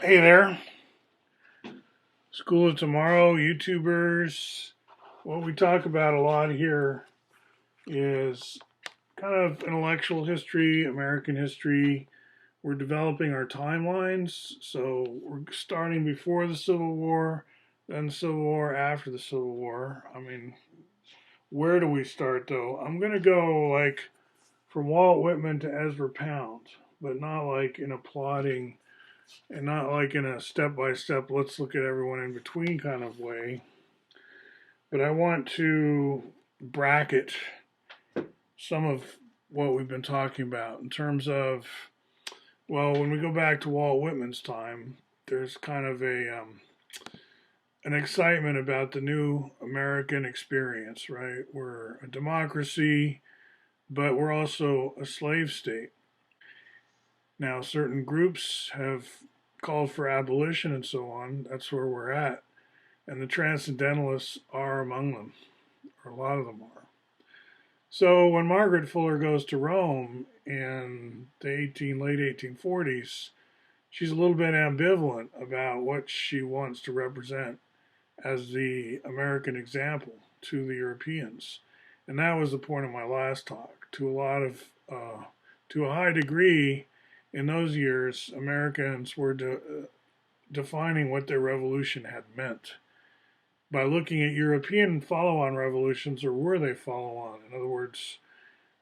Hey there, School of Tomorrow, YouTubers. What we talk about a lot here is kind of intellectual history, American history. We're developing our timelines. So we're starting before the Civil War, then the Civil War, after the Civil War. I mean, where do we start though? I'm going to go like from Walt Whitman to Ezra Pound, but not like in a plotting and not like in a step by step, let's look at everyone in between kind of way. But I want to bracket some of what we've been talking about in terms of, well, when we go back to Walt Whitman's time, there's kind of an excitement about the new American experience, right? We're a democracy, but we're also a slave state. Now, certain groups have called for abolition and so on. That's where we're at. And the transcendentalists are among them, or a lot of them are. So when Margaret Fuller goes to Rome in the late 1840s, she's a little bit ambivalent about what she wants to represent as the American example to the Europeans. And that was the point of my last talk. To a high degree, in those years, Americans were defining what their revolution had meant by looking at European follow-on revolutions, or were they follow-on? In other words,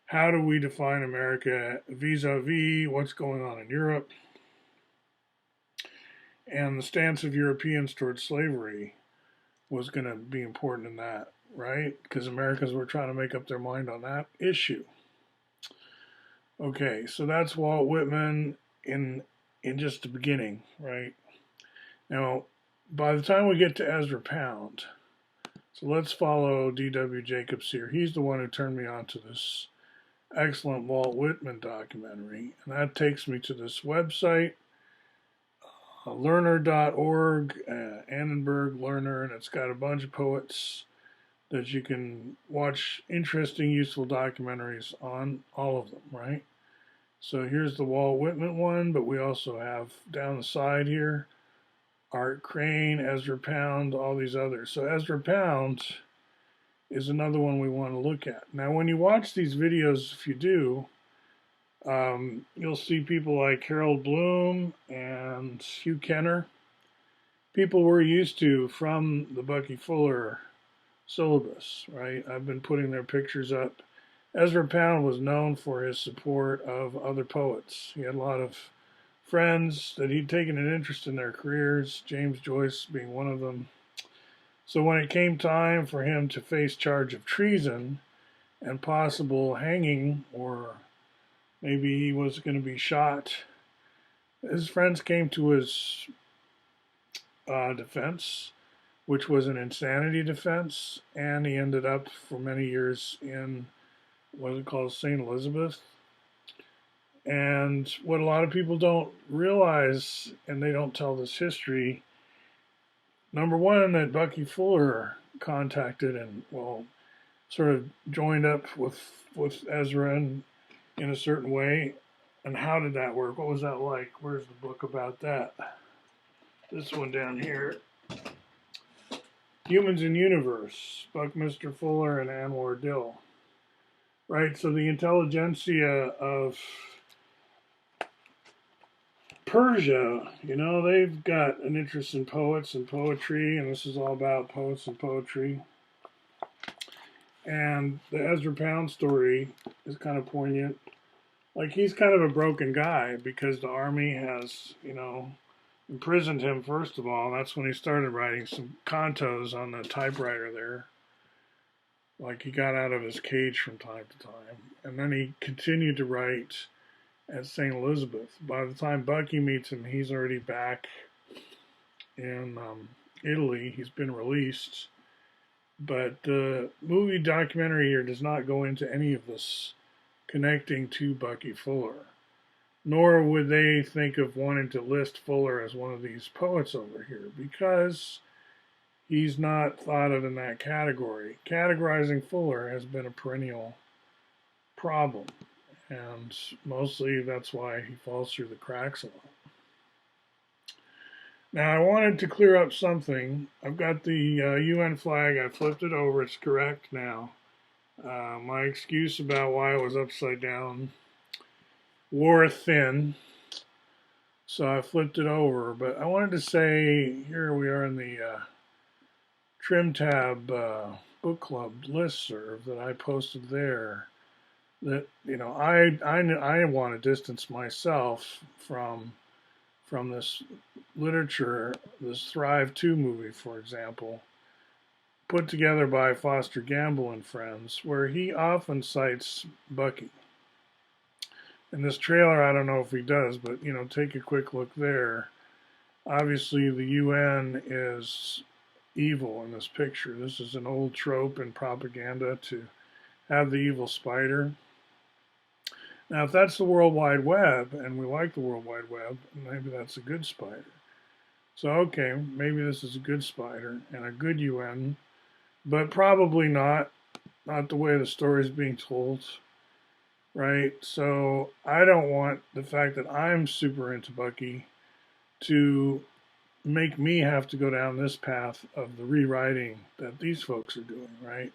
how do we define America vis-a-vis what's going on in Europe and the stance of Europeans towards slavery was going to be important in that, right? Because Americans were trying to make up their mind on that issue. Okay, so that's Walt Whitman in just the beginning, right? Now, by the time we get to Ezra Pound, so let's follow D.W. Jacobs here. He's the one who turned me on to this excellent Walt Whitman documentary, and that takes me to this website, learner.org, Annenberg Learner, and it's got a bunch of poets that you can watch interesting, useful documentaries on, all of them, right? So here's the Walt Whitman one, but we also have down the side here Art Crane, Ezra Pound, all these others. So Ezra Pound is another one we want to look at. Now, when you watch these videos, if you do, you'll see people like Harold Bloom and Hugh Kenner, people we're used to from the Bucky Fuller syllabus, right? I've been putting their pictures up. Ezra Pound was known for his support of other poets. He had a lot of friends that he'd taken an interest in their careers, James Joyce being one of them. So when it came time for him to face charge of treason and possible hanging, or maybe he was going to be shot, his friends came to his defense, which was an insanity defense, and he ended up for many years in what is called St. Elizabeth. And what a lot of people don't realize, and they don't tell this history, number one, that Bucky Fuller contacted and, well, sort of joined up with Ezra in a certain way. And how did that work? What was that like? Where's the book about that? This one down here. Humans in Universe, Buckminster Fuller and Anwar Dill. Right, so the intelligentsia of Persia, they've got an interest in poets and poetry, and this is all about poets and poetry. And the Ezra Pound story is kind of poignant. Like, he's kind of a broken guy because the army has, imprisoned him, first of all. That's when he started writing some cantos on the typewriter there. Like, he got out of his cage from time to time. And then he continued to write at St. Elizabeth. By the time Bucky meets him, he's already back in Italy. He's been released. But the movie documentary here does not go into any of this connecting to Bucky Fuller. Nor would they think of wanting to list Fuller as one of these poets over here, because he's not thought of in that category. Categorizing Fuller has been a perennial problem, and mostly that's why he falls through the cracks a lot. Now I wanted to clear up something. I've got the UN flag. I flipped it over. It's correct now. My excuse about why it was upside down wore thin, so I flipped it over. But I wanted to say, here we are in the Trim Tab book club listserv that I posted there. That I want to distance myself from this literature, this Thrive 2 movie, for example, put together by Foster Gamble and friends, where he often cites Bucky. In this trailer, I don't know if he does, but take a quick look there. Obviously, the UN is evil in this picture. This is an old trope in propaganda to have the evil spider. Now, if that's the World Wide Web, and we like the World Wide Web, maybe that's a good spider. So, okay, maybe this is a good spider and a good UN, but probably not the way the story is being told, right? So I don't want the fact that I'm super into Bucky to make me have to go down this path of the rewriting that these folks are doing, right?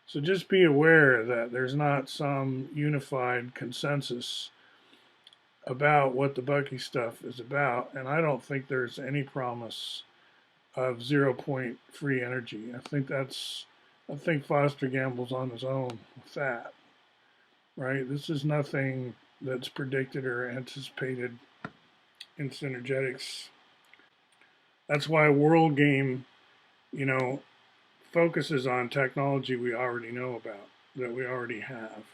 So just be aware that there's not some unified consensus about what the Bucky stuff is about, and I don't think there's any promise of 0 point free energy. I think Foster Gamble's on his own with that, right? This is nothing that's predicted or anticipated in Synergetics. That's why World Game, you know, focuses on technology we already know about, that we already have.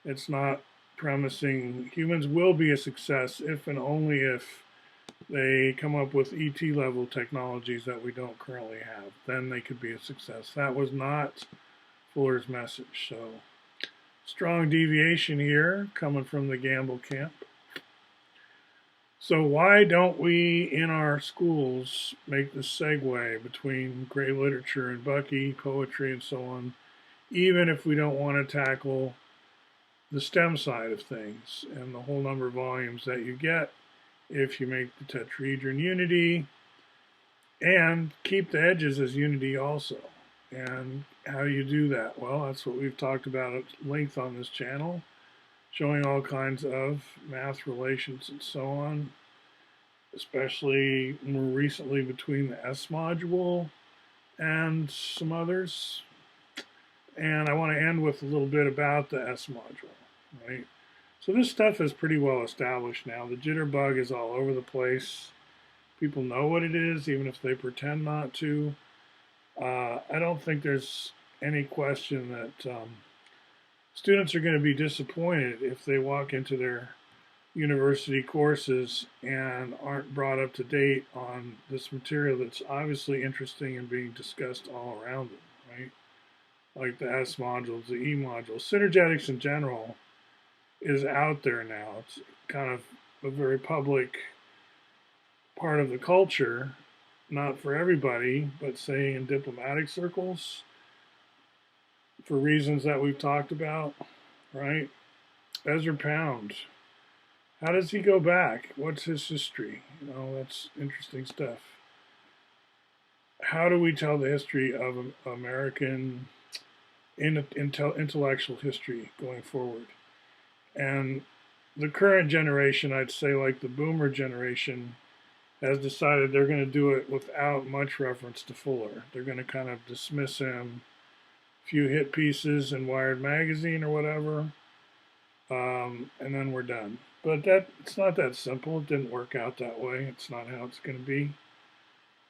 It's not premising humans will be a success if and only if they come up with ET level technologies that we don't currently have. Then they could be a success. That was not Fuller's message. So strong deviation here coming from the Gamble camp. So why don't we in our schools make the segue between great literature and Bucky, poetry and so on, even if we don't want to tackle the STEM side of things and the whole number of volumes that you get if you make the tetrahedron unity, and keep the edges as unity also. And how do you do that? Well, that's what we've talked about at length on this channel, showing all kinds of math relations and so on, especially more recently between the S module and some others. And I want to end with a little bit about the S module, right? So this stuff is pretty well established now. The jitterbug is all over the place. People know what it is, even if they pretend not to. I don't think there's any question that students are going to be disappointed if they walk into their university courses and aren't brought up to date on this material that's obviously interesting and being discussed all around them, right? Like the S modules, the E modules. Synergetics in general is out there now. It's kind of a very public part of the culture, not for everybody, but say in diplomatic circles, for reasons that we've talked about, right? Ezra Pound, how does he go back? What's his history? That's interesting stuff. How do we tell the history of American intellectual history going forward? And the current generation, I'd say like the boomer generation, has decided they're going to do it without much reference to Fuller. They're going to kind of dismiss him, a few hit pieces in Wired Magazine or whatever, and then we're done. But it's not that simple. It didn't work out that way. It's not how it's going to be.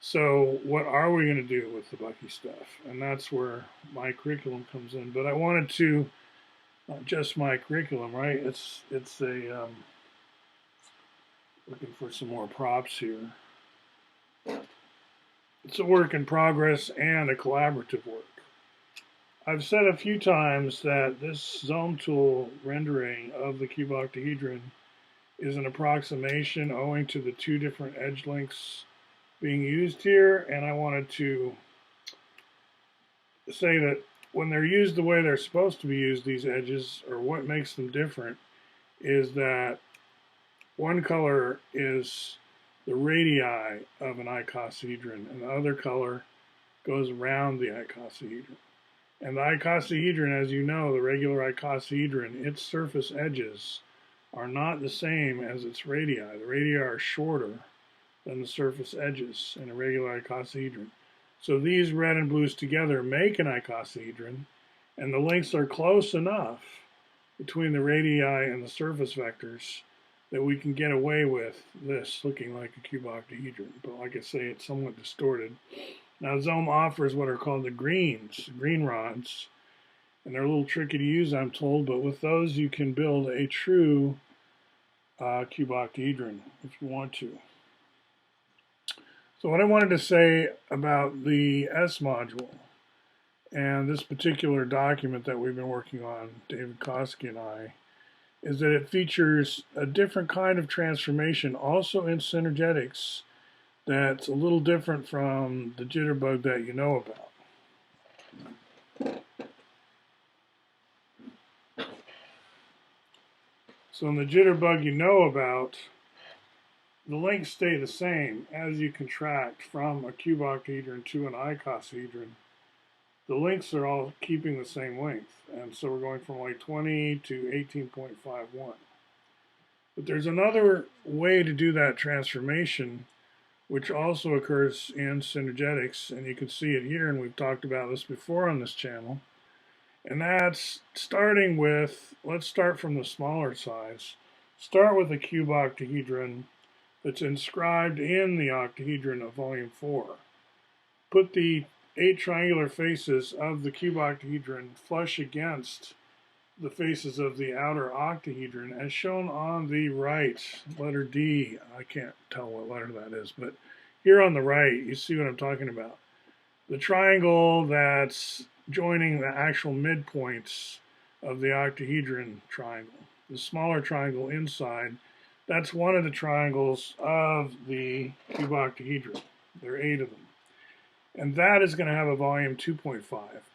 So what are we going to do with the Bucky stuff? And that's where my curriculum comes in. But I wanted to, not just my curriculum, right? It's a looking for some more props here. It's a work in progress and a collaborative work. I've said a few times that this Zone Tool rendering of the cube octahedron is an approximation owing to the two different edge lengths being used here, and I wanted to say that when they're used the way they're supposed to be used, these edges, or what makes them different, is that one color is the radii of an icosahedron, and the other color goes around the icosahedron. And the icosahedron, as you know, the regular icosahedron, its surface edges are not the same as its radii. The radii are shorter than the surface edges in a regular icosahedron. So these red and blues together make an icosahedron, and the lengths are close enough between the radii and the surface vectors that we can get away with this looking like a cuboctahedron. But like I say, it's somewhat distorted. Now Zohm offers what are called the green rods, and they're a little tricky to use, I'm told, but with those you can build a true cuboctahedron if you want to. So what I wanted to say about the S module and this particular document that we've been working on, David Koski and I, is that it features a different kind of transformation also in synergetics that's a little different from the jitterbug that you know about. So in the jitterbug you know about, the lengths stay the same as you contract from a cuboctahedron to an icosahedron. The lengths are all keeping the same length, and so we're going from like 20 to 18.51. But there's another way to do that transformation, which also occurs in synergetics, and you can see it here, and we've talked about this before on this channel. And that's starting with, let's start from the smaller size. Start with a cuboctahedron that's inscribed in the octahedron of volume 4. Put the 8 triangular faces of the cuboctahedron flush against the faces of the outer octahedron as shown on the right, letter D. I can't tell what letter that is, but here on the right, you see what I'm talking about. The triangle that's joining the actual midpoints of the octahedron triangle. The smaller triangle inside, that's one of the triangles of the cuboctahedron. There are 8 of them. And that is going to have a volume 2.5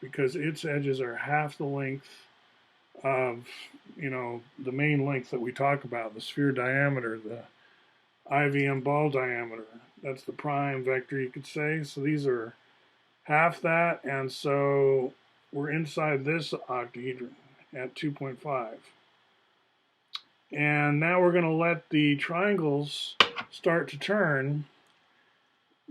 because its edges are half the length of, the main length that we talk about, the sphere diameter, the IVM ball diameter. That's the prime vector, you could say. So these are half that, and so we're inside this octahedron at 2.5. And now we're going to let the triangles start to turn,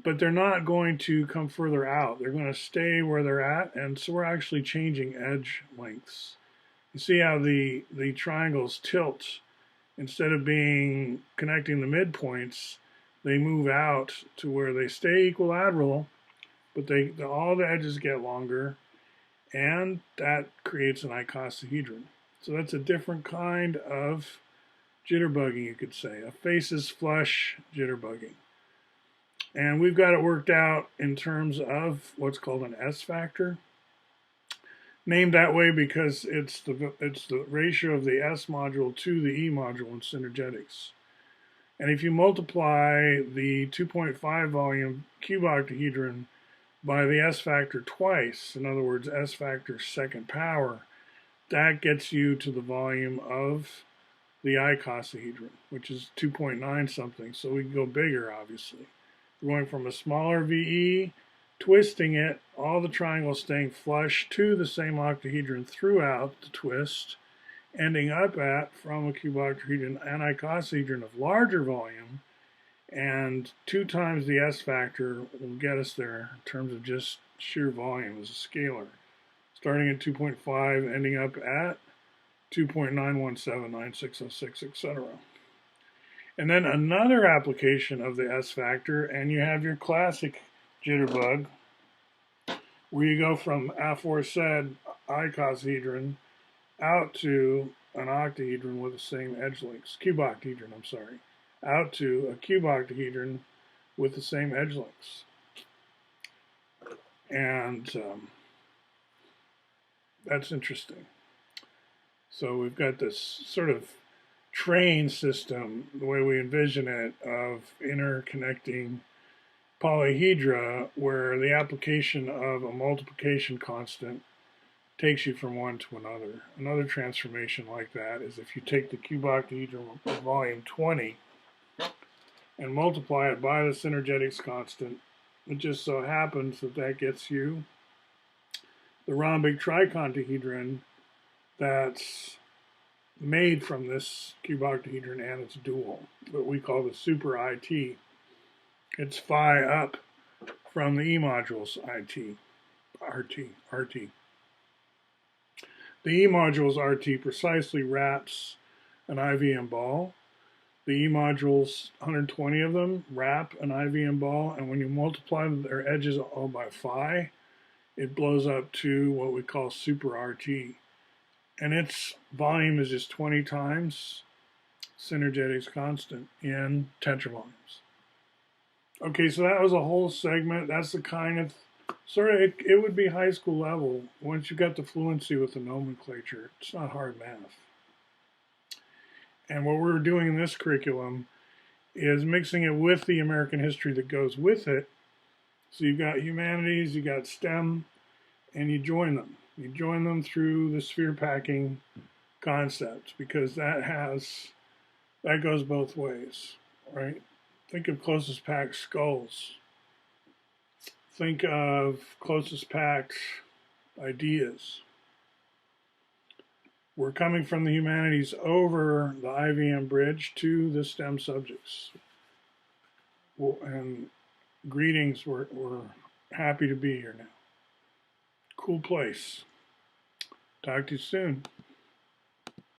but they're not going to come further out. They're going to stay where they're at, and so we're actually changing edge lengths. You see how the triangles tilt. Instead of being connecting the midpoints, they move out to where they stay equilateral, but all the edges get longer, and that creates an icosahedron. So that's a different kind of jitterbugging, you could say, a faces flush jitterbugging. And we've got it worked out in terms of what's called an S factor. Named that way because it's the ratio of the S module to the E module in synergetics. And if you multiply the 2.5 volume cuboctahedron by the S factor twice, in other words, S factor second power, that gets you to the volume of the icosahedron, which is 2.9 something. So we can go bigger, obviously. We're going from a smaller VE, twisting it, all the triangles staying flush to the same octahedron throughout the twist, ending up at, from a cuboctahedron, an icosahedron of larger volume, and 2 times the S factor will get us there in terms of just sheer volume as a scalar. Starting at 2.5, ending up at 2.9179606, etc. And then another application of the S factor, and you have your classic jitterbug, where you go from aforesaid icosahedron out to an octahedron with the same edge lengths, cuboctahedron, I'm sorry, out to a cuboctahedron with the same edge lengths. And that's interesting. So we've got this sort of train system, the way we envision it, of interconnecting polyhedra, where the application of a multiplication constant takes you from one to another. Another transformation like that is if you take the cuboctahedron of volume 20 and multiply it by the synergetics constant. It just so happens that that gets you the rhombic tricontahedron that's made from this cuboctahedron and its dual, what we call the super IT. It's phi up from the E module's IT, RT. The E module's RT precisely wraps an IVM ball. The E modules, 120 of them, wrap an IVM ball, and when you multiply their edges all by phi, it blows up to what we call super RT. And its volume is just 20 times synergetics constant in tetravolumes. Okay, so that was a whole segment. That's the kind of, it would be high school level. Once you got the fluency with the nomenclature, it's not hard math. And what we're doing in this curriculum is mixing it with the American history that goes with it. So you've got humanities, you got STEM, and you join them. You join them through the sphere packing concept, because that goes both ways, right? Think of closest packed skulls. Think of closest packed ideas. We're coming from the humanities over the IVM bridge to the STEM subjects. And greetings, we're happy to be here now. Cool place. Talk to you soon.